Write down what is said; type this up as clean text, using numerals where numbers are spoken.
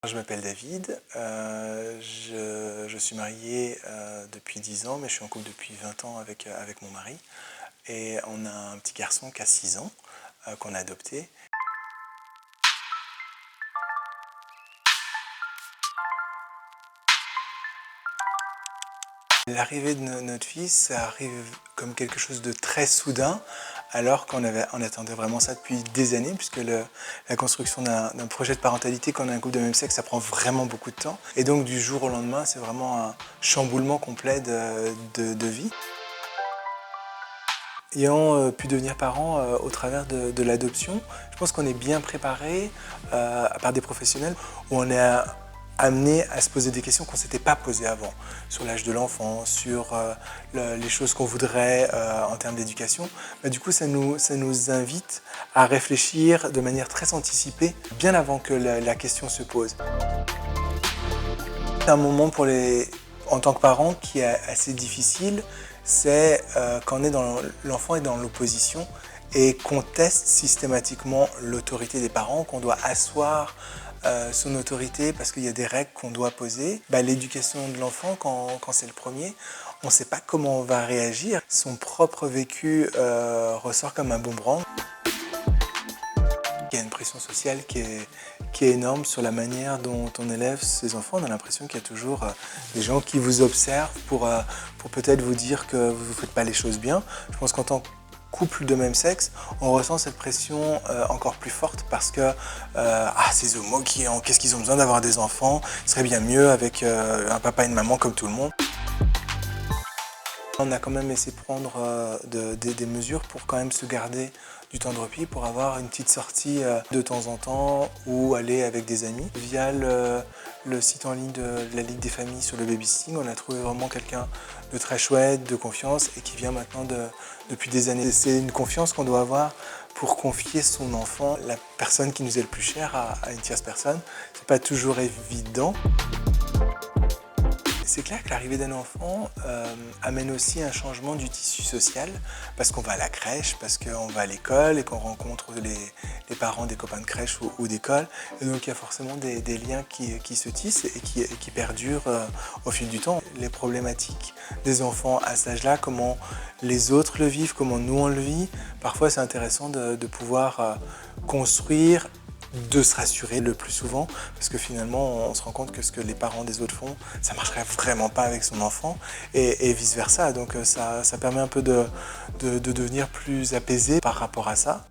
Je m'appelle David, je suis marié depuis 10 ans, mais je suis en couple depuis 20 ans avec mon mari. Et on a un petit garçon qui a 6 ans, qu'on a adopté. L'arrivée de notre fils, ça arrive comme quelque chose de très soudain, alors qu'on attendait vraiment ça depuis des années, puisque la construction d'un projet de parentalité quand on a un couple de même sexe, ça prend vraiment beaucoup de temps. Et donc du jour au lendemain, c'est vraiment un chamboulement complet de vie. Ayant pu devenir parent au travers de l'adoption, je pense qu'on est bien préparé par des professionnels où on est amené à se poser des questions qu'on ne s'était pas posées avant, sur l'âge de l'enfant, sur les choses qu'on voudrait en termes d'éducation. Du coup, ça nous invite à réfléchir de manière très anticipée, bien avant que la question se pose. C'est un moment en tant que parent qui est assez difficile, c'est quand l'enfant est dans l'opposition et conteste systématiquement l'autorité des parents, qu'on doit asseoir son autorité parce qu'il y a des règles qu'on doit poser. L'éducation de l'enfant, quand c'est le premier, on ne sait pas comment on va réagir. Son propre vécu ressort comme un boomerang. Il y a une pression sociale qui est énorme sur la manière dont on élève ses enfants. On a l'impression qu'il y a toujours des gens qui vous observent pour peut-être vous dire que vous ne faites pas les choses bien. Je pense qu'en tant que couple de même sexe, on ressent cette pression encore plus forte parce que ces homos, qu'est-ce qu'ils ont besoin d'avoir des enfants? Ce serait bien mieux avec un papa et une maman comme tout le monde. On a quand même essayé de prendre des mesures pour quand même se garder du temps de répit, pour avoir une petite sortie de temps en temps ou aller avec des amis. Via le site en ligne de la Ligue des familles sur le babysitting, on a trouvé vraiment quelqu'un de très chouette, de confiance et qui vient maintenant depuis des années. C'est une confiance qu'on doit avoir pour confier son enfant, la personne qui nous est le plus chère, à une tierce personne. C'est pas toujours évident. C'est clair que l'arrivée d'un enfant amène aussi un changement du tissu social parce qu'on va à la crèche, parce qu'on va à l'école et qu'on rencontre les parents des copains de crèche ou d'école. Et donc il y a forcément des liens qui se tissent et qui perdurent au fil du temps. Les problématiques des enfants à cet âge-là, comment les autres le vivent, comment nous on le vit, parfois c'est intéressant de pouvoir construire, de se rassurer le plus souvent, parce que finalement on se rend compte que ce que les parents des autres font, ça marcherait vraiment pas avec son enfant et vice versa. Donc ça permet un peu de devenir plus apaisé par rapport à ça.